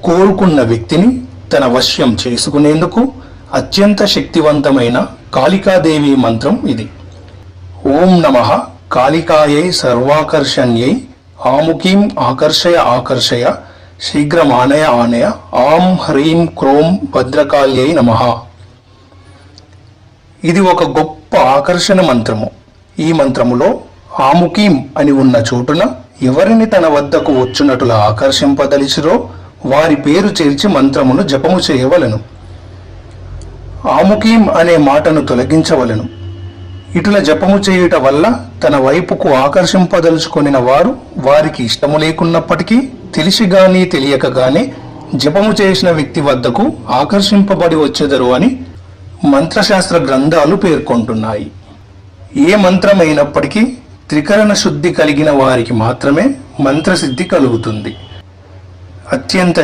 కోరుకున్న వ్యక్తిని తన వశ్యం చేసుకునేందుకు అత్యంత శక్తివంతమైన కాళికాదేవి మంత్రం ఇది. ఓం నమః కాళికాయై సర్వాకర్షణ్యై ఆముకీం ఆకర్షయ ఆకర్షయ శీఘ్రమానయ ఆనయ ఆం హ్రీం క్రోం భద్రకాళ్యై నమః. ఇది ఒక గొప్ప ఆకర్షణ మంత్రము. ఈ మంత్రములో ఆముకీం అని ఉన్న చోటున ఎవరిని తన వద్దకు వచ్చునటులా ఆకర్షింపదలిచిరో వారి పేరు చేర్చి మంత్రమును జపము చేయవలెను. ఆముకీం అనే మాటను తొలగించవలెను. ఇటుల జపము చేయుట వల్ల తన వైపుకు ఆకర్షింపదలుచుకొనిన వారు వారికి ఇష్టము లేకున్నప్పటికీ తెలిసి గాని తెలియక గాని జపము చేసిన వ్యక్తి వద్దకు ఆకర్షింపబడి వచ్చెదరు అని మంత్రశాస్త్ర గ్రంథాలు పేర్కొంటున్నాయి. ఏ మంత్రమైనప్పటికీ త్రికరణ శుద్ధి కలిగిన వారికి మాత్రమే మంత్రసిద్ధి కలుగుతుంది. అత్యంత